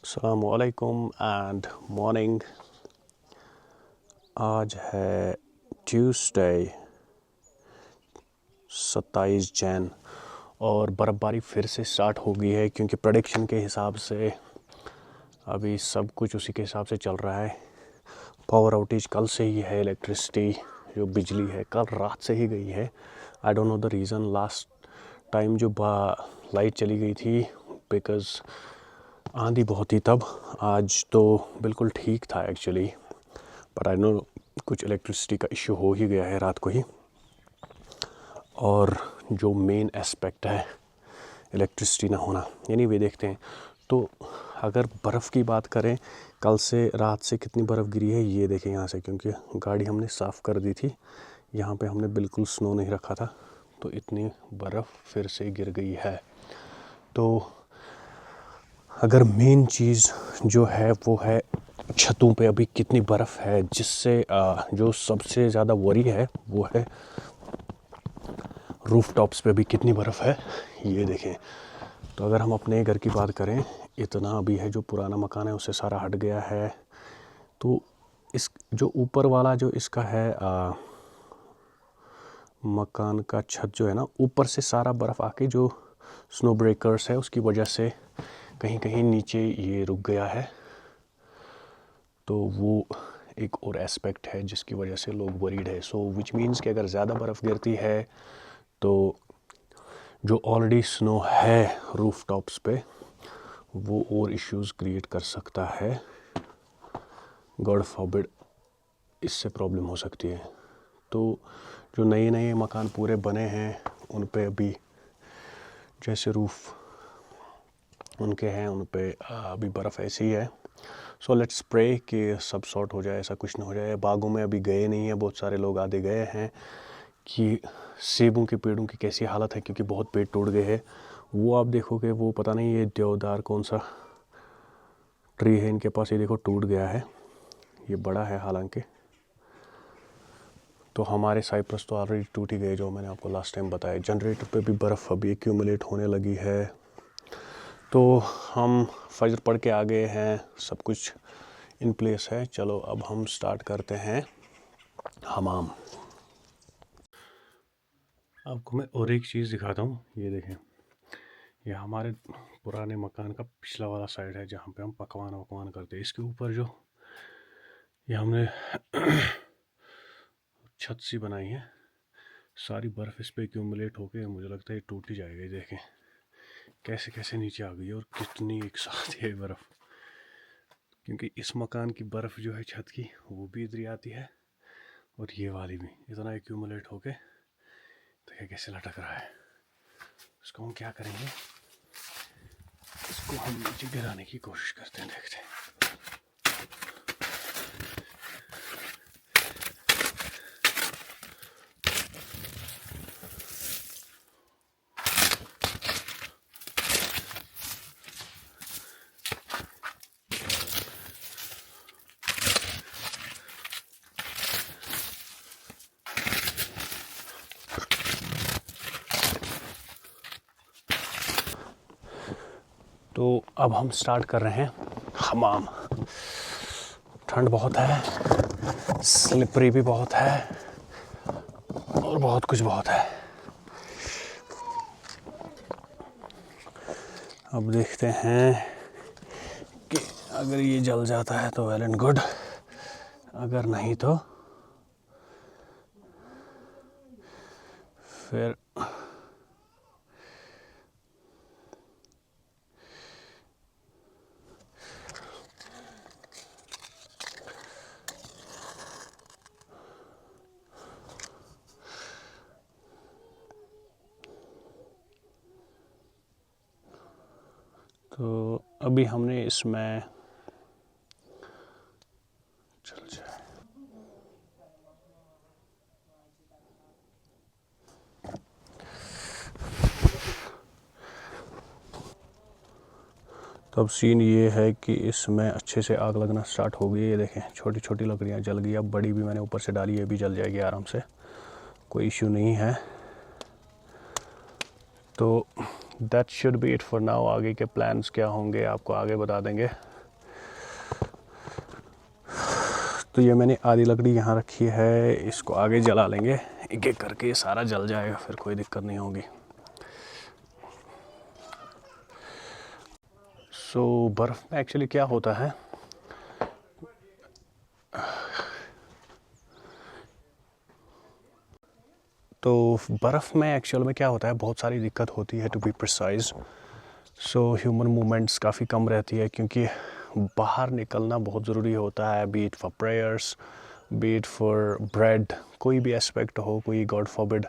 अस्सलामुअलैकुम and morning. आज है ट्यूसडे 27 जैन और बर्फ़बारी फिर से स्टार्ट हो गई है क्योंकि प्रेडिक्शन के हिसाब से अभी सब कुछ उसी के हिसाब से चल रहा है। पावर आउटेज कल से ही है, इलेक्ट्रिसिटी जो बिजली है कल रात से ही गई है। I don't know the reason. Last time जो लाइट चली गई थी बिकॉज़ आंधी बहुत ही तब। आज तो बिल्कुल ठीक था एक्चुअली, पर आई नो कुछ इलेक्ट्रिसिटी का इश्यू हो ही गया है रात को ही। और जो मेन एस्पेक्ट है इलेक्ट्रिसिटी ना होना, यानी वे देखते हैं। तो अगर बर्फ़ की बात करें, कल से रात से कितनी बर्फ़ गिरी है ये देखें यहाँ से, क्योंकि गाड़ी हमने साफ़ कर दी थी। यहाँ पे हमने बिल्कुल स्नो नहीं रखा था, तो इतनी बर्फ़ फिर से गिर गई है। तो अगर मेन चीज़ जो है वो है छतों पे अभी कितनी बर्फ़ है, जिससे जो सबसे ज़्यादा वरी है वो है रूफ टॉप्स पे अभी कितनी बर्फ़ है ये देखें। तो अगर हम अपने घर की बात करें, इतना अभी है, जो पुराना मकान है उससे सारा हट गया है। तो इस जो ऊपर वाला जो इसका है मकान का छत जो है ना, ऊपर से सारा बर्फ़ आके जो स्नो ब्रेकर्स है उसकी वजह से कहीं कहीं नीचे ये रुक गया है। तो वो एक और एस्पेक्ट है जिसकी वजह से लोग वरीड है। सो विच मीन्स कि अगर ज़्यादा बर्फ़ गिरती है तो जो ऑलरेडी स्नो है रूफ टॉप्स पे वो और इश्यूज़ क्रिएट कर सकता है। गॉड फॉरबिड इससे प्रॉब्लम हो सकती है। तो जो नए नए मकान पूरे बने हैं उन पे अभी जैसे रूफ उनके हैं उन पे अभी बर्फ़ ऐसी ही है। सो लेट्स प्रे कि सब सॉर्ट हो जाए, ऐसा कुछ ना हो जाए। बागों में अभी गए नहीं हैं बहुत सारे लोग, आधे गए हैं। कि सेबों के पेड़ों की कैसी हालत है, क्योंकि बहुत पेड़ टूट गए हैं। वो आप देखोगे, वो पता नहीं ये देवदार कौन सा ट्री है इनके पास, ये देखो टूट गया है। ये बड़ा है हालांकि। तो हमारे साइप्रस तो ऑलरेडी टूट ही गए, जो मैंने आपको लास्ट टाइम बताया। जनरेटर पे भी बर्फ़ अभी एक्यूमुलेट होने लगी है। तो हम फजर पढ़ के आ गए हैं, सब कुछ इन प्लेस है। चलो अब हम स्टार्ट करते हैं हमाम। आपको मैं और एक चीज़ दिखाता हूँ, ये देखें। ये हमारे पुराने मकान का पिछला वाला साइड है जहाँ पे हम पकवान वकवान करते हैं। इसके ऊपर जो ये हमने छत सी बनाई है, सारी बर्फ़ इस पे एक्यूमुलेट होके मुझे लगता है ये टूट ही जाएगा। देखें कैसे कैसे नीचे आ गई और कितनी एक साथ है बर्फ़। क्योंकि इस मकान की बर्फ़ जो है छत की वो भी इधर आती है और ये वाली भी इतना एक्यूमुलेट होके तो ये कैसे लटक रहा है। इसको हम क्या करेंगे, इसको हम नीचे गिराने की कोशिश करते हैं, देखते हैं। तो अब हम स्टार्ट कर रहे हैं हमाम। ठंड बहुत है, स्लिपरी भी बहुत है और बहुत कुछ बहुत है। अब देखते हैं कि अगर ये जल जाता है तो वेल एंड गुड, अगर नहीं तो फिर तो अभी हमने इसमें चल जाए। तो अब सीन ये है कि इसमें अच्छे से आग लगना स्टार्ट हो गई है। ये देखें छोटी छोटी लकड़ियाँ जल गई। अब बड़ी भी मैंने ऊपर से डाली, ये भी जल जाएगी आराम से, कोई इश्यू नहीं है। तो that should be it for now. आगे के प्लान्स क्या होंगे आपको आगे बता देंगे। तो ये मैंने आधी लकड़ी यहाँ रखी है, इसको आगे जला लेंगे, एक एक करके ये सारा जल जाएगा, फिर कोई दिक्कत नहीं होगी। सो बर्फ़ में एक्चुअली क्या होता है, तो बर्फ़ में एक्चुअल में क्या होता है, बहुत सारी दिक्कत होती है to be precise. So human movements काफ़ी कम रहती है, क्योंकि बाहर निकलना बहुत ज़रूरी होता है, B it for prayers, B it for bread, कोई भी एस्पेक्ट हो, कोई गॉड फॉरबिड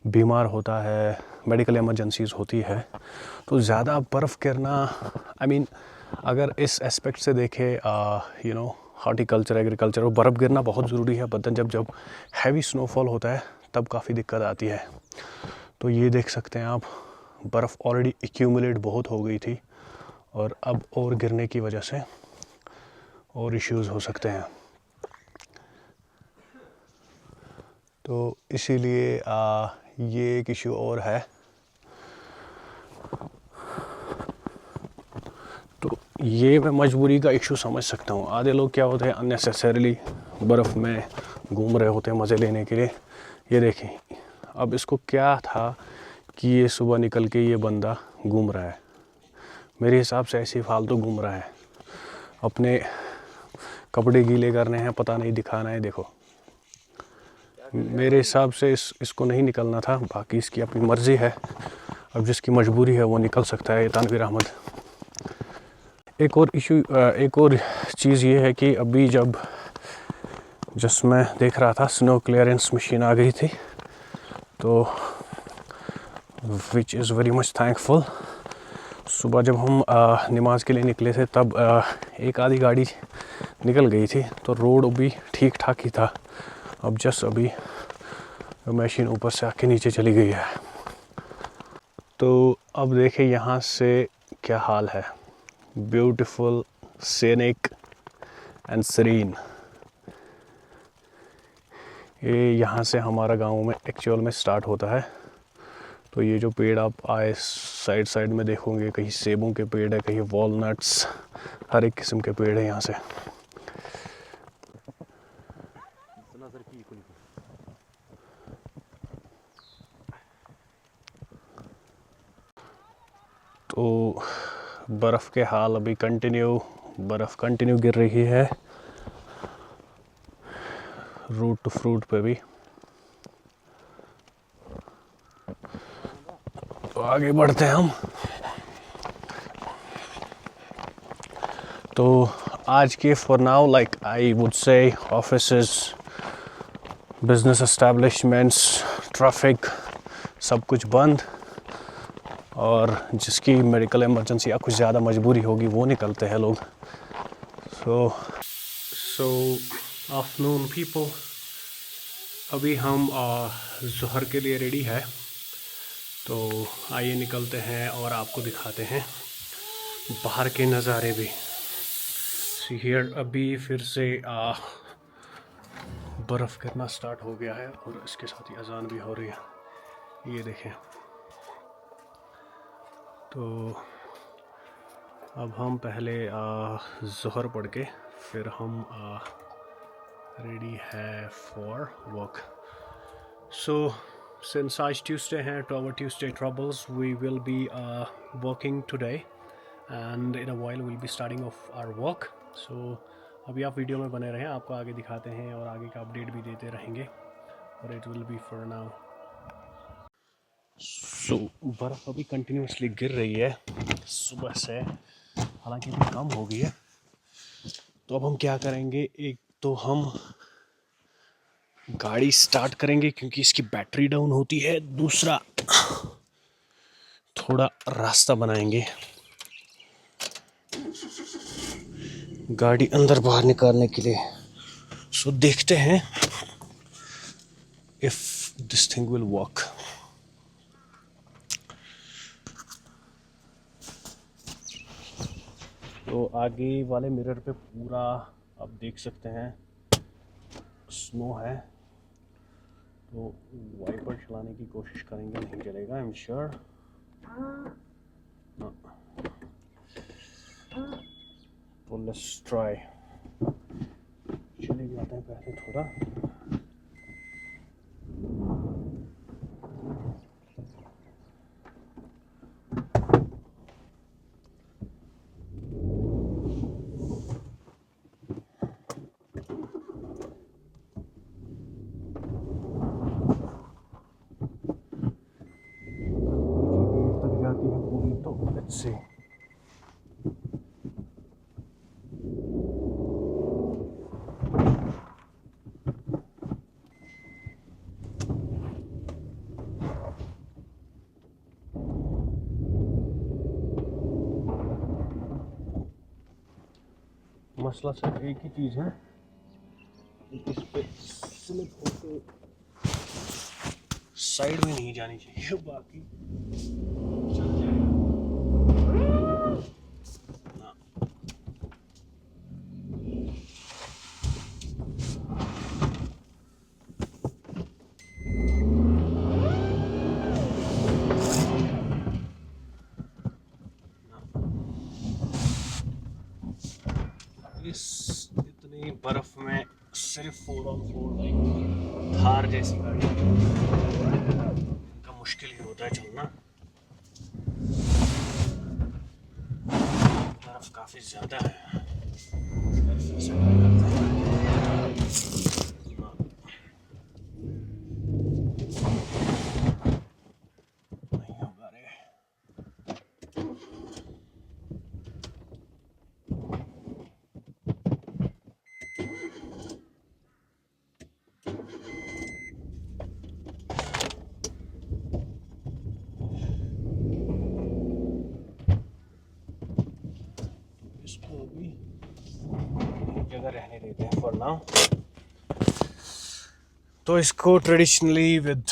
बीमार होता है, मेडिकल इमरजेंसीज होती है, तो ज़्यादा बर्फ़ गिरना, आई मीन अगर इस एस्पेक्ट से देखें, यू नो हॉर्टिकल्चर, एग्रीकल्चर, वो बर्फ़ गिरना बहुत ज़रूरी है, बट जब हैवी स्नोफॉल होता है तब काफ़ी दिक्कत आती है। तो ये देख सकते हैं आप, बर्फ़ ऑलरेडी एक्यूमुलेट बहुत हो गई थी, और अब और गिरने की वजह से और इश्यूज़ हो सकते हैं। तो इसीलिए ये एक इशू और है। तो ये मैं मजबूरी का इशू समझ सकता हूँ। आधे लोग क्या होते हैं, अननेसेसरीली बर्फ़ में घूम रहे होते हैं मज़े लेने के लिए। ये देखें, अब इसको क्या था कि ये सुबह निकल के ये बंदा घूम रहा है, मेरे हिसाब से ऐसे ही फालतू घूम रहा है, अपने कपड़े गीले करने हैं, पता नहीं दिखाना है। देखो, मेरे हिसाब से इसको नहीं निकलना था, बाकी इसकी अपनी मर्ज़ी है, अब जिसकी मजबूरी है वो निकल सकता है। तनवीर अहमद। एक और इशू, एक और चीज़ ये है कि अभी मैं देख रहा था, स्नो क्लियरेंस मशीन आ गई थी, तो which is very much thankful. सुबह जब हम नमाज के लिए निकले थे, तब एक आधी गाड़ी निकल गई थी, तो रोड भी ठीक ठाक ही था। अब जस्ट अभी मशीन ऊपर से आके नीचे चली गई है। तो अब देखें यहाँ से क्या हाल है, ब्यूटीफुल, सीनिक एंड सीरीन। ये यहाँ से हमारा गांव में एक्चुअल में स्टार्ट होता है। तो ये जो पेड़ आप आए साइड में देखोगे, कहीं सेबों के पेड़ है, कहीं वॉलनट्स, हर एक किस्म के पेड़ है यहाँ से। तो बर्फ़ के हाल अभी बर्फ़ कंटिन्यू गिर रही है रूट टू फ्रूट पे भी। तो आगे बढ़ते हैं हम। तो आज के for now, like I would say, offices, business establishments, traffic, सब कुछ बंद, और जिसकी मेडिकल इमरजेंसी या कुछ ज़्यादा मजबूरी होगी वो निकलते हैं लोग। सो आफ्टरनून पीपल, अभी हम ज़ोहर के लिए रेडी है, तो आइए निकलते हैं और आपको दिखाते हैं बाहर के नज़ारे भी। सी हियर, अभी फिर से बर्फ़ गिरना स्टार्ट हो गया है, और इसके साथ ही अजान भी हो रही है, ये देखें। तो अब हम पहले ज़ोहर पढ़ के फिर हम रेडी है फॉर वर्क। सो सिंस आज ट्यूसडे है, to our Tuesday troubles, we will be working today, and in a while will be starting off our work. So अभी आप वीडियो में बने रहें, आपको आगे दिखाते हैं और आगे का अपडेट भी देते रहेंगे, और it will be for now. So बर्फ़ अभी कंटिन्यूसली गिर रही है सुबह से, हालांकि अभी कम हो गई है। तो अब हम क्या करेंगे, एक तो हम गाड़ी स्टार्ट करेंगे क्योंकि इसकी बैटरी डाउन होती है, दूसरा थोड़ा रास्ता बनाएंगे गाड़ी अंदर बाहर निकालने के लिए। सो देखते हैं if this thing will work. तो आगे वाले मिरर पे पूरा आप देख सकते हैं स्नो है, तो वाइपर चलाने की कोशिश करेंगे, नहीं चलेगा, आई एम श्योर। तो लेट्स ट्राई। चली जाते हैं पहले थोड़ा। तक जाती है पूरी, तो लेट्स सी। मसला सिर्फ एक ही चीज़ है, इस पे स्लिप होके साइड में नहीं जानी चाहिए, बाकी चल जाएगा। इस इतनी बर्फ में सिर्फ 4x4 बाइक, थार जैसी गाड़ी, इनका मुश्किल ही होता है चलना। बर्फ काफ़ी ज़्यादा है। नहीं होगा रे। इसको अभी एक जगह रहने देते हैं फॉर नाउ। तो इसको ट्रेडिशनली विद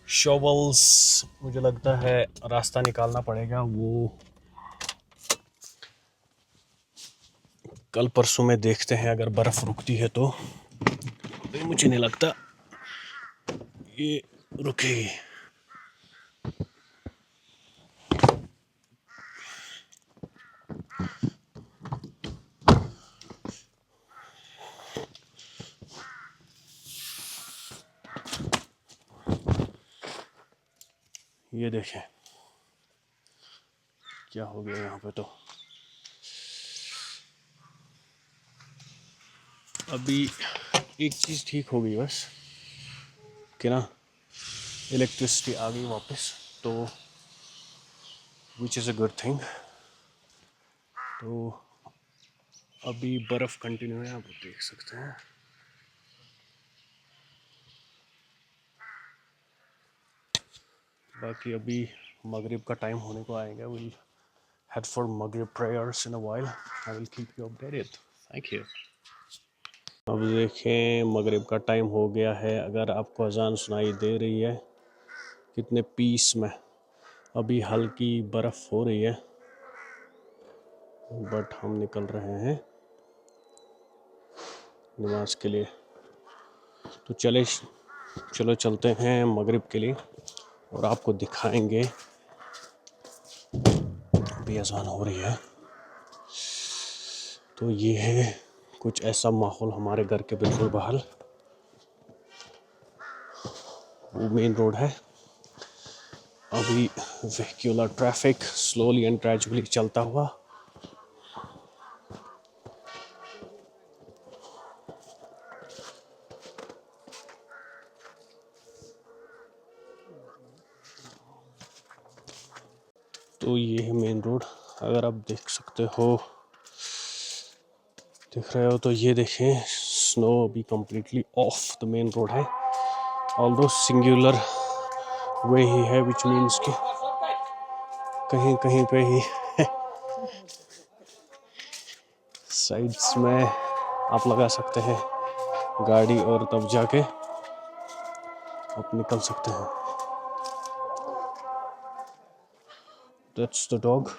शॉवल्स मुझे लगता है रास्ता निकालना पड़ेगा। वो कल परसों में देखते हैं, अगर बर्फ़ रुकती है तो मुझे नहीं लगता ये रुकेगी। ये देखें क्या हो गया यहाँ पे। तो अभी एक चीज़ ठीक हो गई बस कि ना, इलेक्ट्रिसिटी आ गई वापस, तो which is a good thing. तो अभी बर्फ़ कंटिन्यू है, आप देख सकते हैं। बाकी अभी मगरिब का टाइम होने को आएगा। विल हेड फॉर मगरिब prayers in a while. I will keep you updated. Thank you. अब देखें मगरिब का टाइम हो गया है। अगर आपको अजान सुनाई दे रही है कितने पीस में, अभी हल्की बर्फ़ हो रही है, बट हम निकल रहे हैं नमाज के लिए। तो चलो चलते हैं मगरिब के लिए और आपको दिखाएंगे। अभी अजान हो रही है। तो ये है कुछ ऐसा माहौल हमारे घर के बिल्कुल बाहर। वो मेन रोड है। अभी vehicular traffic slowly and gradually चलता हुआ। तो ये है मेन रोड। अगर आप देख सकते हो, दिख रहे हो तो ये देखें, स्नो अभी completely of the main road है। ऑल्दो सिंगुलर वे ही है, विच मीन्स कि कहीं कहीं पे ही साइड्स में आप लगा सकते हैं गाड़ी और तब जाके आप निकल सकते हैं। That's the dog.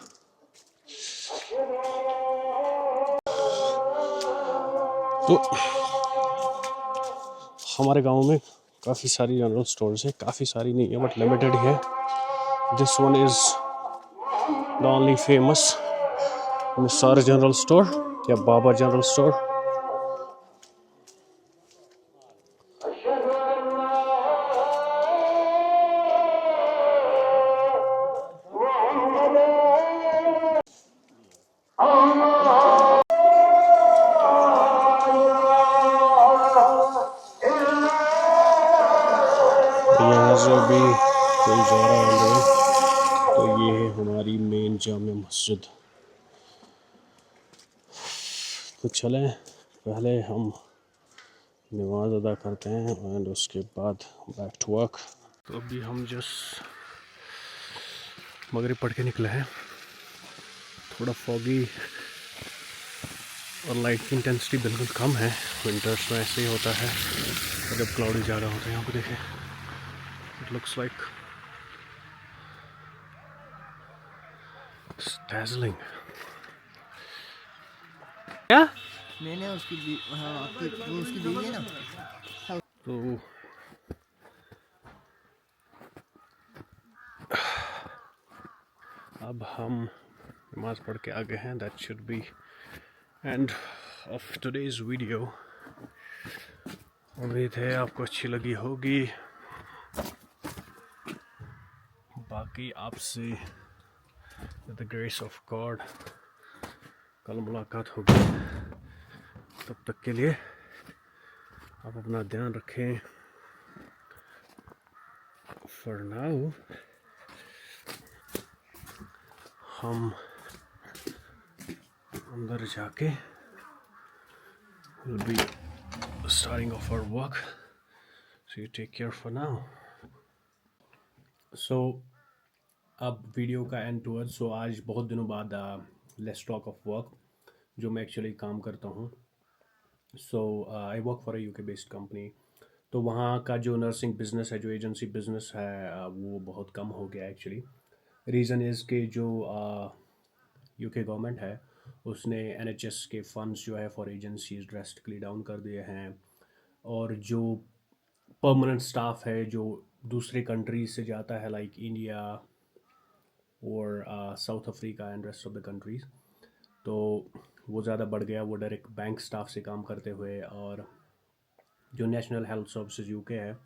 तो हमारे गांव में काफ़ी सारी जनरल स्टोर्स है, काफ़ी सारी नहीं है बट लिमिटेड है। This one is the only famous Nisar general store या बाबा जनरल स्टोर। मस्जिद। तो चलें, पहले हम नमाज अदा करते हैं एंड उसके बाद बैक टू वर्क। तो अभी हम जस्ट मगरिब पढ़ के निकले हैं। थोड़ा फॉगी और लाइट की इंटेंसिटी बिल्कुल कम है। विंटर्स में ऐसे ही होता है और जब क्लाउडी ज़्यादा होते हैं। यहाँ पे देखें, इट लुक्स लाइक dazzling। क्या मैंने उसकी हाँ आपकी वो उसकी बीवी है ना। तो अब हम नमाज पढ़ के आगे हैं। That should be end of today's video. उम्मीद है आपको अच्छी लगी होगी। बाकी आपसे with the grace of God कल मुलाकात होगी। तब तक के लिए आप अपना ध्यान रखें। फॉर नाउ हम अंदर जाके will be starting off our work, so you take care for now। so अब वीडियो का एंड टूवर्ड। सो आज बहुत दिनों बाद लेट्स टॉक ऑफ वर्क, जो मैं एक्चुअली काम करता हूँ। So I work for a UK based company. तो वहाँ का जो नर्सिंग बिजनेस है, जो एजेंसी बिजनेस है, वो बहुत कम हो गया एक्चुअली। रीज़न इज़ कि जो यूके गवर्नमेंट है उसने NHS के फंड्स जो है फॉर एजेंसीज ड्रेस्टिकली डाउन कर दिए हैं। और जो परमानेंट स्टाफ है जो दूसरे कंट्रीज से जाता है, लाइक इंडिया और south Africa and rest of the countries, तो वो ज़्यादा बढ़ गया। वो डायरेक्ट बैंक स्टाफ से काम करते हुए, और जो नेशनल हेल्थ सर्विसेज यूके है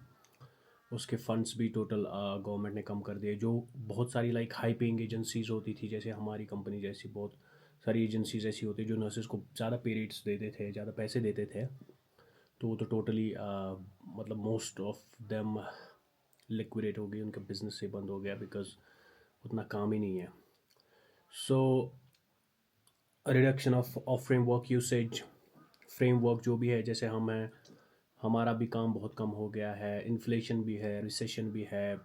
उसके फंड्स भी टोटल गवर्नमेंट ने कम कर दिए। जो बहुत सारी लाइक हाई पेइंग एजेंसीज होती थी, जैसे हमारी कंपनी जैसी बहुत सारी एजेंसीज ऐसी होती जो नर्सेज को ज़्यादा पे रेट्स देते थे, ज़्यादा पैसे देते थे, तो वो तो टोटली मतलब मोस्ट ऑफ देम लिक्विडेट हो गई, उनका बिजनेस से बंद हो गया बिकॉज उतना काम ही नहीं है। So reduction of framework usage, framework जो भी है, जैसे हम हैं, हमारा भी काम बहुत कम हो गया है। इन्फ्लेशन भी है, रिसेशन भी है,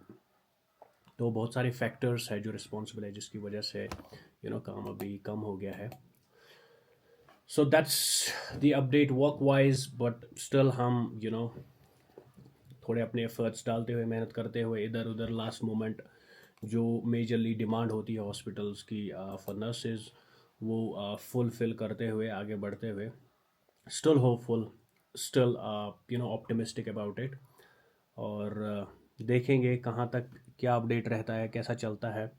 तो बहुत सारे फैक्टर्स है जो रिस्पॉन्सिबल है जिसकी वजह से काम अभी कम हो गया है। So that's the update work wise, but still हम थोड़े अपने एफर्ट्स डालते हुए, मेहनत करते हुए, इधर उधर लास्ट मोमेंट जो मेजरली डिमांड होती है हॉस्पिटल्स की फॉर नर्सेज, वो फुलफिल करते हुए आगे बढ़ते हुए, still hopeful, still optimistic about it. और देखेंगे कहाँ तक क्या अपडेट रहता है, कैसा चलता है।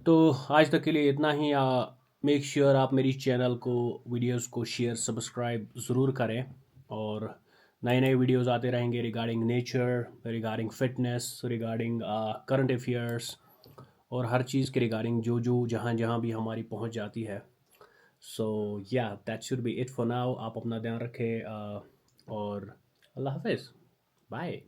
तो आज तक के लिए इतना ही। मेक श्योर आप मेरी चैनल को, वीडियोस को शेयर, सब्सक्राइब ज़रूर करें, और नए नए वीडियोस आते रहेंगे regarding nature, regarding fitness, regarding current affairs, और हर चीज़ के रिगार्डिंग जो जो जहाँ जहाँ भी हमारी पहुँच जाती है। सो या that should be it for now. आप अपना ध्यान रखें और अल्लाह हाफिज़, बाय।